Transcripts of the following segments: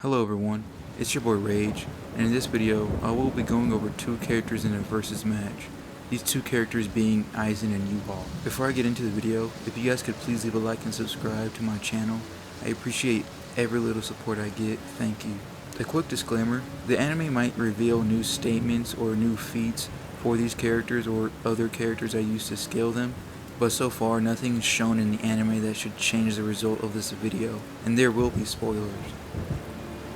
Hello everyone, it's your boy Rage, and in this video I will be going over two characters in a versus match. These two characters being Aizen and Yhwach. Before I get into the video, if you guys could please leave a like and subscribe to my channel, I appreciate every little support I get, thank you. A quick disclaimer, the anime might reveal new statements or new feats for these characters or other characters I used to scale them, but so far nothing is shown in the anime that should change the result of this video, and there will be spoilers.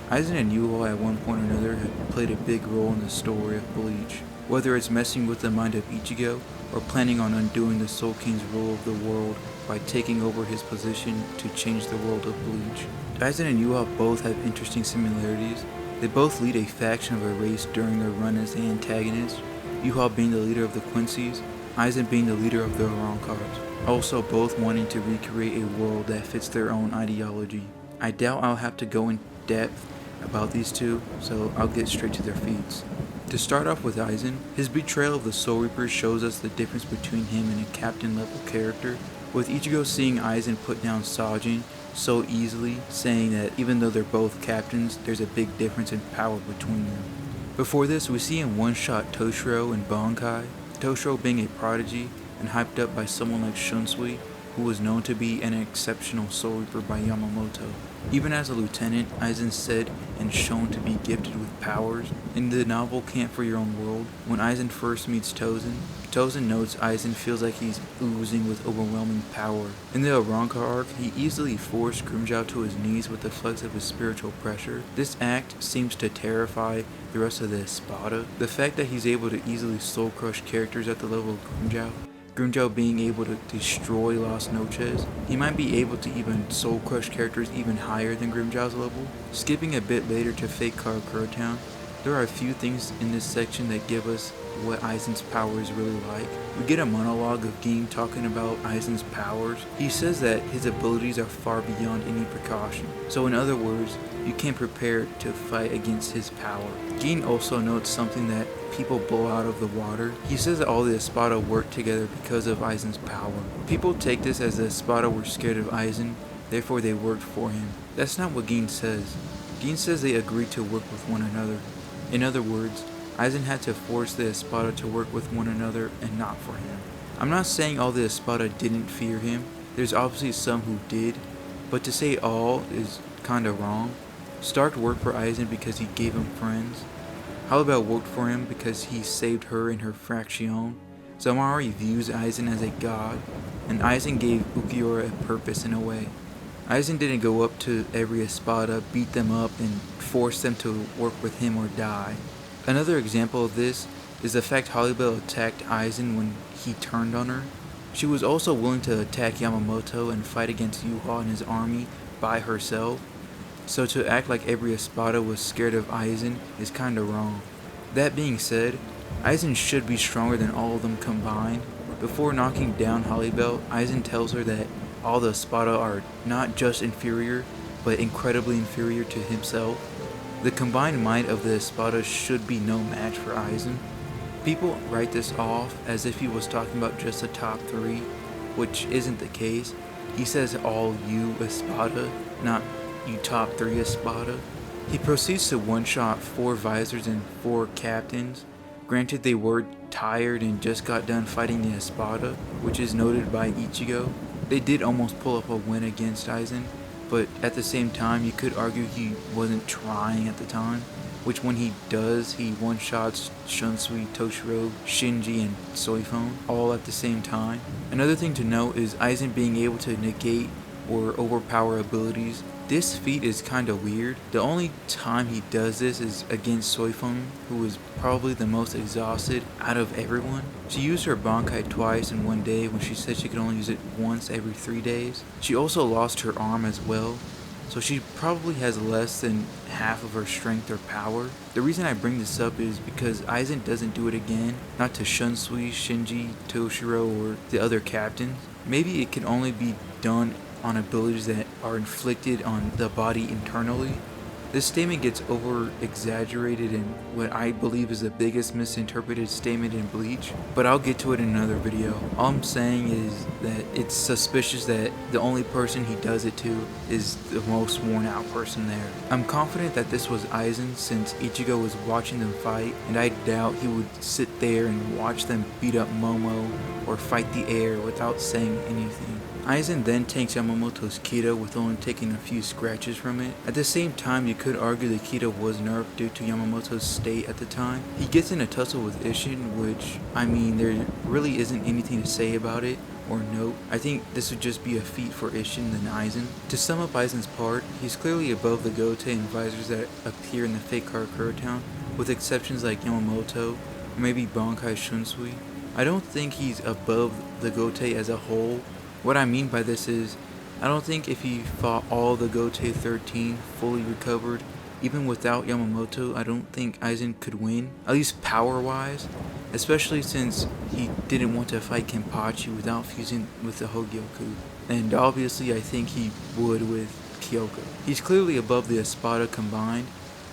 Aizen and Yhwach at one point or another have played a big role in the story of Bleach, whether it's messing with the mind of Ichigo or planning on undoing the Soul King's rule of the world by taking over his position to change the world of Bleach. Aizen and Yhwach both have interesting similarities. They both lead a faction of a race during their run as the antagonist, Yhwach being the leader of the Quincy's, Aizen being the leader of the Arrancars, also both wanting to recreate a world that fits their own ideology. I doubt I'll have to go in depth about these two, so I'll get straight to their feats. To start off with Aizen, his betrayal of the Soul Reaper shows us the difference between him and a captain level character, with Ichigo seeing Aizen put down Sajin so easily, saying that even though they're both captains, there's a big difference in power between them. Before this, we see him one-shot Toshiro and Bankai, Toshiro being a prodigy and hyped up by someone like Shunsui, who was known to be an exceptional Soul Reaper by Yamamoto. Even as a lieutenant, Aizen said and shown to be gifted with powers. In the novel Camp for Your Own World, when Aizen first meets Tozen notes Aizen feels like he's oozing with overwhelming power. In the Arrancar arc, he easily forced Grimmjow to his knees with the flex of his spiritual pressure. This act seems to terrify the rest of the Espada. The fact that he's able to easily soul crush characters at the level of Grimmjow being able to destroy Las Noches, he might be able to even soul crush characters even higher than Grimmjow's level. Skipping a bit later to Fake Karakura Town, there are a few things in this section that give us what Aizen's power is really like. We get a monologue of Ging talking about Aizen's powers. He says that his abilities are far beyond any precaution. So in other words, you can't prepare to fight against his power. Ging also notes something that people blow out of the water. He says that all the Espada work together because of Aizen's power. People take this as the Espada were scared of Aizen, therefore they worked for him. That's not what Ging says. Ging says they agreed to work with one another. In other words, Aizen had to force the Espada to work with one another and not for him. I'm not saying all the Espada didn't fear him. There's obviously some who did, but to say all is kinda wrong. Stark worked for Aizen because he gave him friends. Halibel worked for him because he saved her in her fraction. Zamari views Aizen as a god, and Aizen gave Ukiura a purpose in a way. Aizen didn't go up to every Espada, beat them up, and force them to work with him or die. Another example of this is the fact Halibel attacked Aizen when he turned on her. She was also willing to attack Yamamoto and fight against Yhwach and his army by herself. So to act like every Espada was scared of Aizen is kinda wrong. That being said, Aizen should be stronger than all of them combined. Before knocking down Halibel, Aizen tells her that all the Espada are not just inferior, but incredibly inferior to himself. The combined might of the Espada should be no match for Aizen. People write this off as if he was talking about just the top 3, which isn't the case. He says all you Espada, not you top 3 Espada. He proceeds to one-shot 4 visors and 4 captains. Granted, they were tired and just got done fighting the Espada, which is noted by Ichigo. They did almost pull up a win against Aizen, but at the same time you could argue he wasn't trying at the time, which when he does, he one-shots Shunsui, Toshiro, Shinji, and Soifon all at the same time. Another thing to note is Aizen being able to negate or overpower abilities. This feat is kinda weird. The only time he does this is against Soifon, who is probably the most exhausted out of everyone. She used her Bankai twice in one day when she said she could only use it once every 3 days. She also lost her arm as well, so she probably has less than half of her strength or power. The reason I bring this up is because Aizen doesn't do it again, not to Shunsui, Shinji, Toshiro, or the other captains. Maybe it can only be done on abilities that are inflicted on the body internally. This statement gets over exaggerated in what I believe is the biggest misinterpreted statement in Bleach, but I'll get to it in another video. All I'm saying is that it's suspicious that the only person he does it to is the most worn out person there. I'm confident that this was Aizen since Ichigo was watching them fight, and I doubt he would sit there and watch them beat up Momo or fight the air without saying anything. Aizen then takes Yamamoto's Kita with only taking a few scratches from it. At the same time, you could argue the Kita was nerfed due to Yamamoto's state at the time. He gets in a tussle with Isshin, which, I mean, there really isn't anything to say about it or note. I think this would just be a feat for Isshin than Aizen. To sum up Aizen's part, he's clearly above the Gote and visors that appear in the fake Karakura town, with exceptions like Yamamoto, or maybe Bankai Shunsui. I don't think he's above the Gote as a whole. What I mean by this is, I don't think if he fought all the Gote 13 fully recovered, even without Yamamoto, I don't think Aizen could win, at least power-wise, especially since he didn't want to fight Kenpachi without fusing with the Hogyoku, and obviously I think he would with Kyoka. He's clearly above the Espada combined.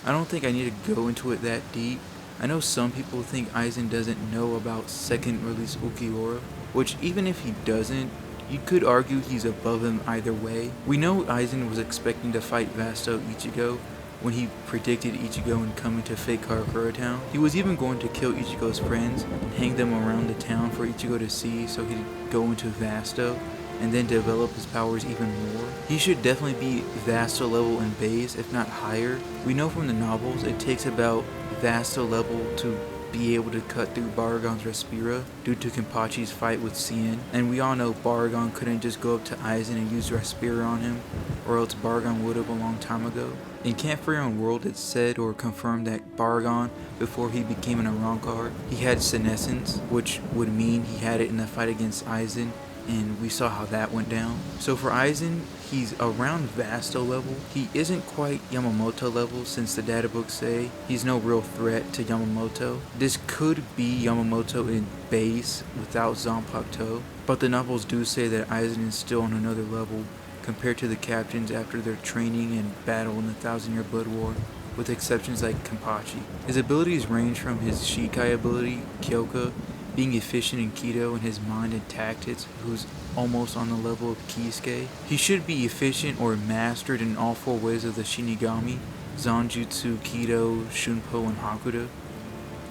I don't think I need to go into it that deep. I know some people think Aizen doesn't know about second release Ukiura, which even if he doesn't, you could argue he's above him either way. We know Aizen was expecting to fight Vasto Ichigo when he predicted Ichigo and coming to fake Karakura town. He was even going to kill Ichigo's friends and hang them around the town for Ichigo to see so he'd go into Vasto and then develop his powers even more. He should definitely be Vasto level in base, if not higher. We know from the novels it takes about Vasto level to be able to cut through Baragon's Respira due to Kenpachi's fight with Cien, and we all know Baragon couldn't just go up to Aizen and use Respira on him, or else Baragon would have a long time ago. In Camp for Your Own World, it said or confirmed that Baragon, before he became an Arrancar, he had senescence, which would mean he had it in the fight against Aizen, and we saw how that went down. So for Aizen, he's around Vasto level. He isn't quite Yamamoto level since the data books say he's no real threat to Yamamoto. This could be Yamamoto in base without Zanpakuto, but the novels do say that Aizen is still on another level compared to the captains after their training and battle in the 1,000-Year Blood War, with exceptions like Kenpachi. His abilities range from his Shikai ability, Kyoka, being efficient in Kido and his mind and tactics, who's almost on the level of Kisuke. He should be efficient or mastered in all 4 ways of the Shinigami, Zanjutsu, Kido, Shunpo, and Hakuto.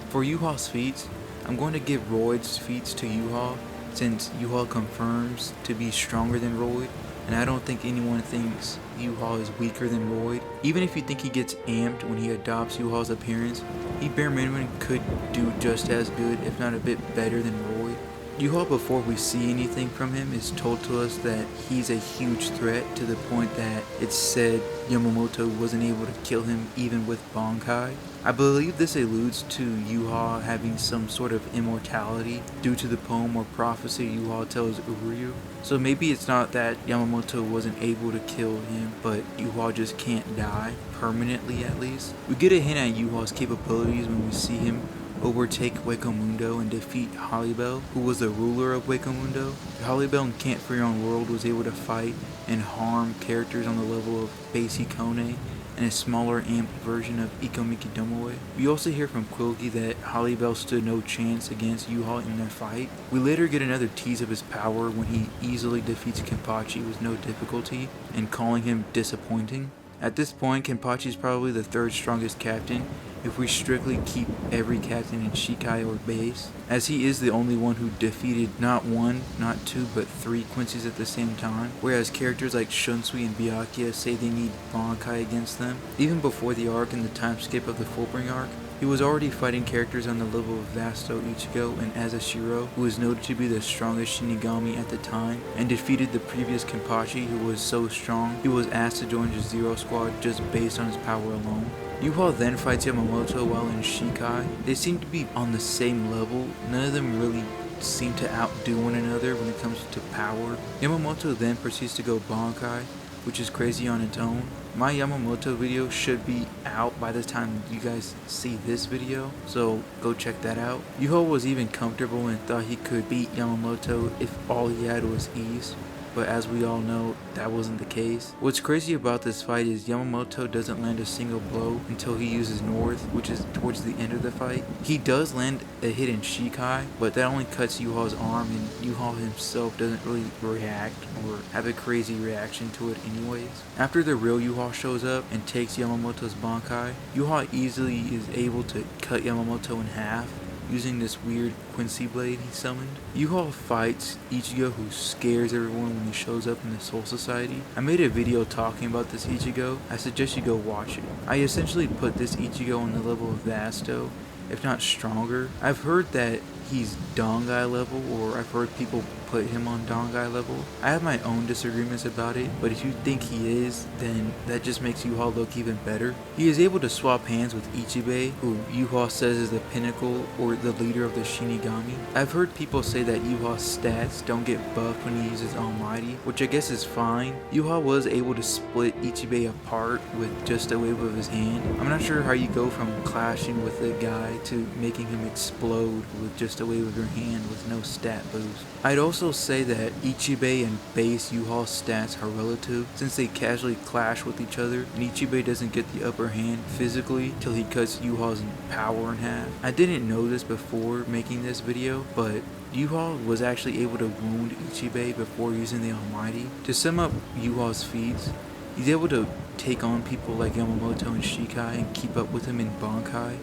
For Yhwach's feats, I'm going to give Royd's feats to Yhwach, since Yhwach confirms to be stronger than Royd, and I don't think anyone thinks Yhwach is weaker than Royd. Even if you think he gets amped when he adopts Yhwach's appearance, he bare minimum could do just as good, if not a bit better than Royd. Yhwach, before we see anything from him, is told to us that he's a huge threat to the point that it's said Yamamoto wasn't able to kill him even with Bankai. I believe this alludes to Yhwach having some sort of immortality due to the poem or prophecy Yhwach tells Uryu. So maybe it's not that Yamamoto wasn't able to kill him, but Yhwach just can't die, permanently at least. We get a hint at Yhwach's capabilities when we see him overtake Hueco Mundo and defeat Holybell, who was the ruler of Hueco Mundo. Holybell in Camp for Your Own World was able to fight and harm characters on the level of base Hikone and a smaller amped version of Ikomiki Domoe. We also hear from Quilky that Holybell stood no chance against Yhwach in their fight. We later get another tease of his power when he easily defeats Kenpachi with no difficulty and calling him disappointing. At this point, Kenpachi is probably the 3rd strongest captain if we strictly keep every captain in Shikai or base, as he is the only one who defeated not 1, not 2, but 3 Quincy's at the same time, whereas characters like Shunsui and Byakuya say they need Bankai against them. Even before the arc and the time skip of the Fullbring arc, he was already fighting characters on the level of Vasto Ichigo and Azashiro, who was noted to be the strongest Shinigami at the time, and defeated the previous Kenpachi, who was so strong he was asked to join the Zero Squad just based on his power alone. Yhwach then fights Yamamoto while in Shikai. They seem to be on the same level. None of them really seem to outdo one another when it comes to power. Yamamoto then proceeds to go Bankai, which is crazy on its own. My Yamamoto video should be out by the time you guys see this video, so go check that out. Yhwach was even comfortable and thought he could beat Yamamoto if all he had was ease. but as we all know, that wasn't the case. What's crazy about this fight is Yamamoto doesn't land a single blow until he uses North, which is towards the end of the fight. He does land a hit in Shikai, but that only cuts Yhwach's arm, and Yhwach himself doesn't really react or have a crazy reaction to it anyways. After the real Yhwach shows up and takes Yamamoto's Bankai, Yhwach easily is able to cut Yamamoto in half using this weird Quincy blade he summoned. Yhwach fights Ichigo, who scares everyone when he shows up in the Soul Society. I made a video talking about this Ichigo. I suggest you go watch it. I essentially put this Ichigo on the level of Vasto, if not stronger. I've heard that he's Dongai level, or I've heard people put him on Dongai level. I have my own disagreements about it, but if you think he is, then that just makes Yhwach look even better. He is able to swap hands with Ichibei, who Yhwach says is the pinnacle or the leader of the Shinigami. I've heard people say that Yhwach's stats don't get buffed when he uses Almighty, which I guess is fine. Yhwach was able to split Ichibei apart with just a wave of his hand. I'm not sure how you go from clashing with a guy to making him explode with just a wave of your hand with no stat boost. I'd also say that Ichibei and base Yhwach's stats are relative, since they casually clash with each other, and Ichibei doesn't get the upper hand physically till he cuts Yhwach's power in half. I didn't know this before making this video, but Yhwach was actually able to wound Ichibei before using the Almighty. To sum up Yhwach's feats, he's able to take on people like Yamamoto and Shikai and keep up with him in Bankai.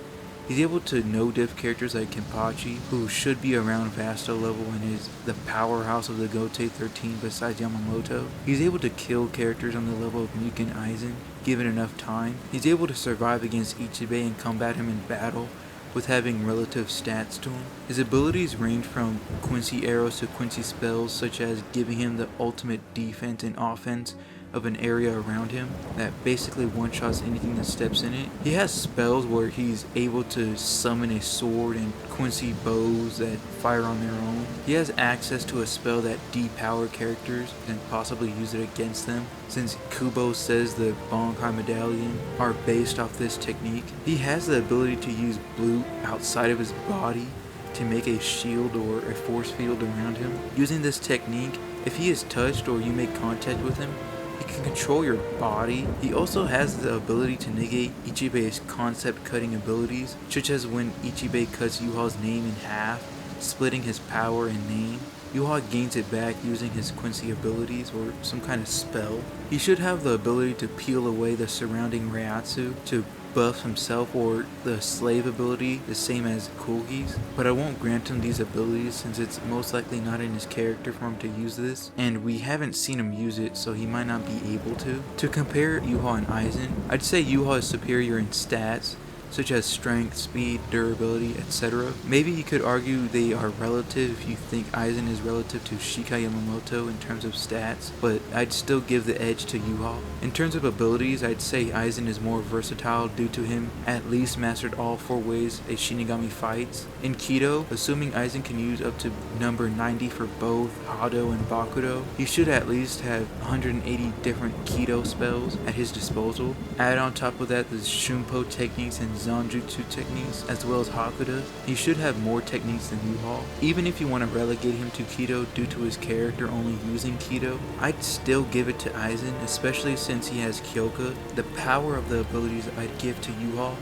He's able to no-diff characters like Kenpachi, who should be around Vasto level and is the powerhouse of the Gote 13 besides Yamamoto. He's able to kill characters on the level of Mika and Aizen, given enough time. He's able to survive against Ichibei and combat him in battle, with having relative stats to him. His abilities range from Quincy arrows to Quincy spells, such as giving him the ultimate defense and offense of an area around him that basically one-shots anything that steps in it. He has spells where he's able to summon a sword and Quincy bows that fire on their own. He has access to a spell that depower characters and possibly use it against them, since Kubo says the Bankai Medallion are based off this technique. He has the ability to use blue outside of his body to make a shield or a force field around him. Using this technique, if he is touched or you make contact with him, he can control your body. He also has the ability to negate Ichibei's concept cutting abilities, such as when Ichibei cuts Yhwach's name in half, splitting his power and name. Yhwach gains it back using his Quincy abilities or some kind of spell. He should have the ability to peel away the surrounding Reiatsu to buff himself, or the slave ability, the same as Kugi's, but I won't grant him these abilities since it's most likely not in his character for him to use this, and we haven't seen him use it, so he might not be able to. To compare Yhwach and Aizen, I'd say Yhwach is superior in stats, such as strength, speed, durability, etc. Maybe you could argue they are relative if you think Aizen is relative to Shikai Yamamoto in terms of stats, but I'd still give the edge to Yhwach. In terms of abilities, I'd say Aizen is more versatile due to him at least mastered all 4 ways a Shinigami fights. In Kido, assuming Aizen can use up to number 90 for both Hado and Bakudo, he should at least have 180 different Kido spells at his disposal. Add on top of that the Shunpo techniques and Zanjutsu techniques, as well as Hakuda. He should have more techniques than Yhwach. Even if you want to relegate him to Kido due to his character only using Kido, I'd still give it to Aizen, especially since he has Kyoka. The power of the abilities I'd give to Yhwach,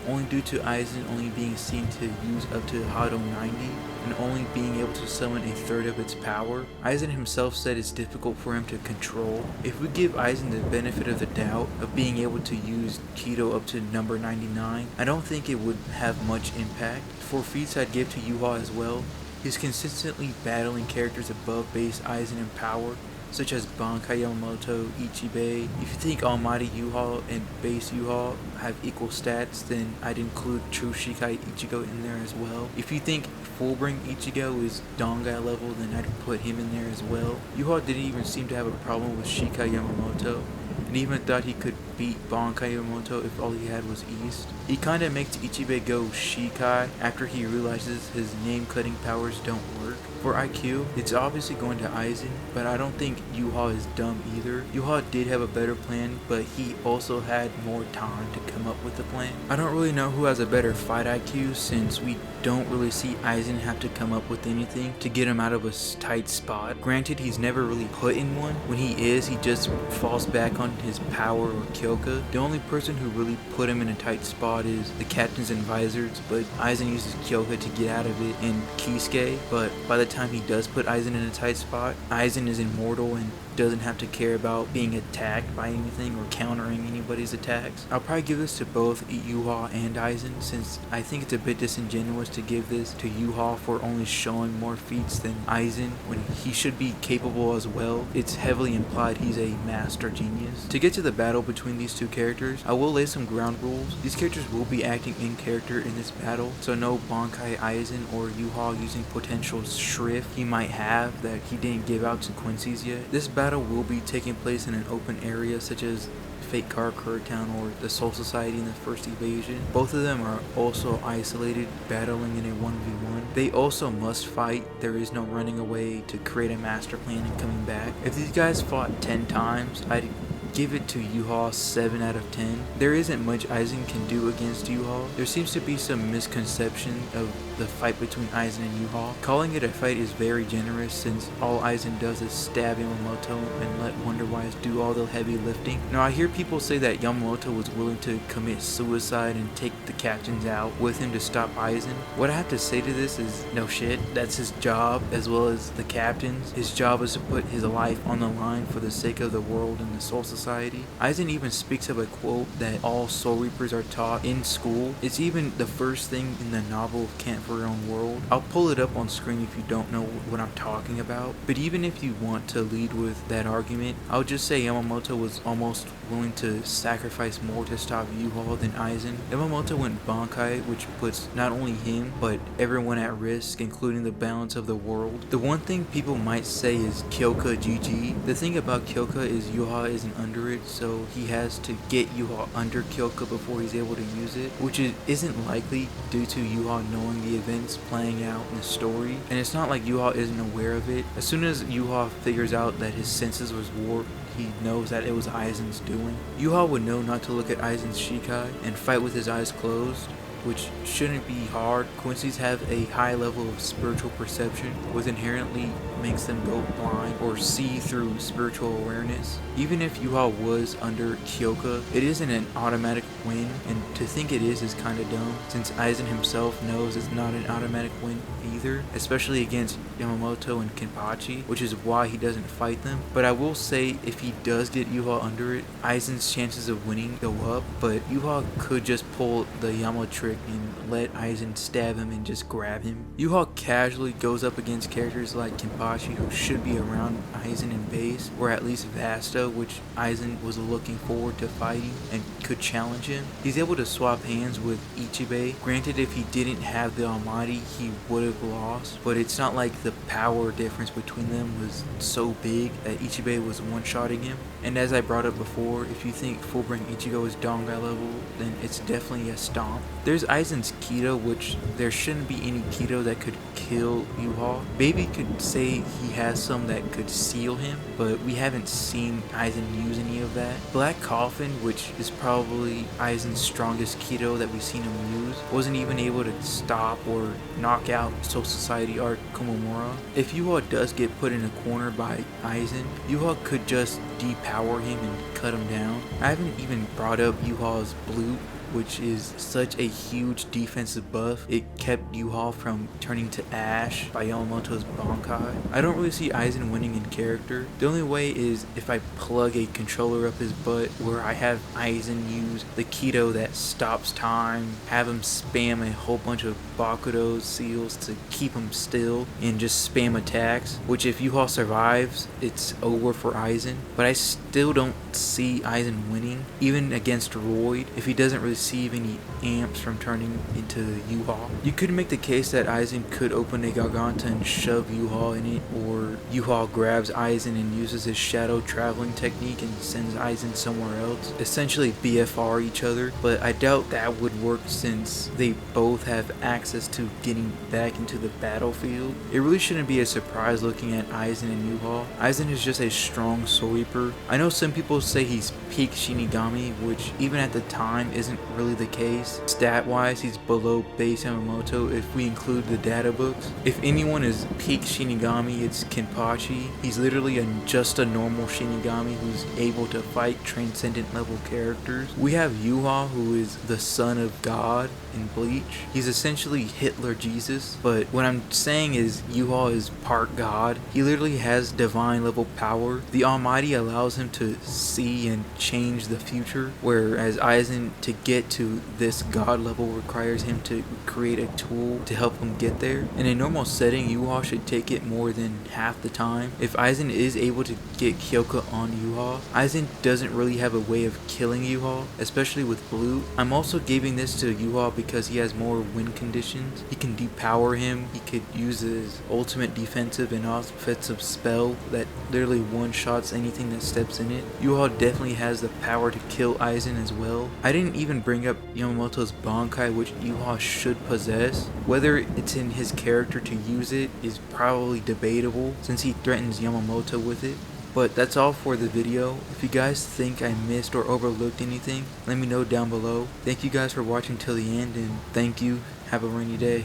only due to Aizen only being seen to use up to Hado 90, and only being able to summon a third of its power. Aizen himself said it's difficult for him to control. If we give Aizen the benefit of the doubt of being able to use Kido up to number 99, I don't think it would have much impact. For feats I'd give to Yhwach as well. He's consistently battling characters above base Aizen in power, such as Bankai Yamamoto, Ichibei. If you think Almighty Yhwach and base Yhwach have equal stats, then I'd include True Shikai Ichigo in there as well. If you think Fullbring Ichigo is Dongai level, then I'd put him in there as well. Yhwach didn't even seem to have a problem with Shikai Yamamoto, and even thought he could beat Bankai Yamamoto if all he had was East. He kinda makes Ichibei go Shikai after he realizes his name cutting powers don't work. For IQ, it's obviously going to Aizen, but I don't think Yhwach is dumb either. Yhwach did have a better plan, but he also had more time to come up with the plan. I don't really know who has a better fight IQ, since we don't really see Aizen have to come up with anything to get him out of a tight spot. Granted, he's never really put in one. When he is, he just falls back on his power or Kyoka. The only person who really put him in a tight spot is the captains and visors, but Aizen uses Kyoka to get out of it, and Kisuke. But by the time he does put Aizen in a tight spot, Aizen is immortal and doesn't have to care about being attacked by anything or countering anybody's attacks. I'll probably give this to both Yhwach and Aizen, since I think it's a bit disingenuous to give this to Yhwach for only showing more feats than Aizen when he should be capable as well. It's heavily implied he's a master genius. To get to the battle between these two characters, I will lay some ground rules. These characters will be acting in character in this battle, so no Bankai Aizen or Yhwach using potential shrift he might have that he didn't give out to Quincy's yet. This battle will be taking place in an open area such as Fate Karakura Town or the Soul Society in the first invasion. Both of them are also isolated, battling in a 1v1. They also must fight. There is no running away to create a master plan and coming back. If these guys fought 10 times, I'd give it to Yhwach 7 out of 10. There isn't much Aizen can do against Yhwach. There seems to be some misconception of the fight between Aizen and Yhwach. Calling it a fight is very generous, since all Aizen does is stab Yamamoto and let Wonderwise do all the heavy lifting. Now, I hear people say that Yamamoto was willing to commit suicide and take the captains out with him to stop Aizen. What I have to say to this is no shit. That's his job, as well as the captain's. His job is to put his life on the line for the sake of the world and the Soul Society. Aizen even speaks of a quote that all Soul Reapers are taught in school. It's even the first thing in the novel Camp for Your Own World. I'll pull it up on screen if you don't know what I'm talking about. But even if you want to lead with that argument, I'll just say Yamamoto was almost willing to sacrifice more to stop Yhwach than Aizen. Yamamoto went Bankai, which puts not only him, but everyone at risk, including the balance of the world. The one thing people might say is Kyoka GG. The thing about Kyoka is Yhwach isn't under it, so he has to get Yhwach under Kyoka before he's able to use it, which isn't likely due to Yhwach knowing the events playing out in the story. And it's not like Yhwach isn't aware of it. As soon as Yhwach figures out that his senses was warped, he knows that it was Aizen's doing. Yhwach would know not to look at Aizen's Shikai and fight with his eyes closed, which shouldn't be hard. Quincy's have a high level of spiritual perception, which inherently makes them go blind or see through spiritual awareness. Even if Yhwach was under Kyoka, it isn't an automatic win, and to think it is kind of dumb, since Aizen himself knows it's not an automatic win either, especially against Yamamoto and Kenpachi, which is why he doesn't fight them. But I will say, if he does get Yhwach under it, Aizen's chances of winning go up, but Yhwach could just pull the Yama trick and let Aizen stab him and just grab him. Yhwach casually goes up against characters like Kenpachi, who should be around Aizen in base, or at least Vasta, which Aizen was looking forward to fighting and could challenge him. He's able to swap hands with Ichibei. Granted, if he didn't have the Almighty, he would have lost, but it's not like the power difference between them was so big that Ichibei was one-shotting him. And as I brought up before, if you think Fullbring Ichigo is Dongai level, then it's definitely a stomp. There's Aizen's Kido, which there shouldn't be any Kido that could kill Yhwach. Baby could say he has some that could seal him, but we haven't seen Aizen use any of that. Black Coffin, which is probably Aizen's strongest Kido that we've seen him use, wasn't even able to stop or knock out Soul Society Art Komomura. If Yhwach does get put in a corner by Aizen, Yhwach could just depower him and cut him down. I haven't even brought up Yhwach's Blue, which is such a huge defensive buff. It kept Yhwach from turning to ash by Yamamoto's Bankai. I don't really see Aizen winning in character. The only way is if I plug a controller up his butt where I have Aizen use the Kido that stops time, have him spam a whole bunch of Bakudo seals to keep him still, and just spam attacks, which if Yhwach survives, it's over for Aizen. But I still don't see Aizen winning, even against Royd. If he doesn't really receive any amps from turning into Yhwach. You could make the case that Aizen could open a Garganta and shove Yhwach in it, or Yhwach grabs Aizen and uses his shadow traveling technique and sends Aizen somewhere else, essentially BFR each other, but I doubt that would work since they both have access to getting back into the battlefield. It really shouldn't be a surprise looking at Aizen and Yhwach. Aizen is just a strong Soul Reaper. I know some people say he's peak Shinigami, which even at the time isn't really the case. Stat wise, he's below base Yamamoto if we include the data books. If anyone is peak Shinigami, it's Kenpachi. He's literally just a normal Shinigami who's able to fight transcendent level characters. We have Yhwach, who is the son of God in Bleach. He's essentially Hitler Jesus, but what I'm saying is Yhwach is part God. He literally has divine level power. The Almighty allows him to see and change the future, whereas Aizen, to get to this God level, requires him to create a tool to help him get there. In a normal setting, Yhwach should take it more than half the time. If Aizen is able to get Kyoka on Yhwach, Aizen doesn't really have a way of killing Yhwach, especially with blue. I'm also giving this to Yhwach because he has more win conditions. He can depower him. He could use his ultimate defensive and offensive spell that literally one-shots anything that steps in it. Yhwach definitely has the power to kill Aizen as well. I didn't even bring up Yamamoto's Bankai, which Yhwach should possess. Whether it's in his character to use it is probably debatable since he threatens Yamamoto with it. But that's all for the video. If you guys think I missed or overlooked anything, let me know down below. Thank you guys for watching till the end, and thank you. Have a rainy day.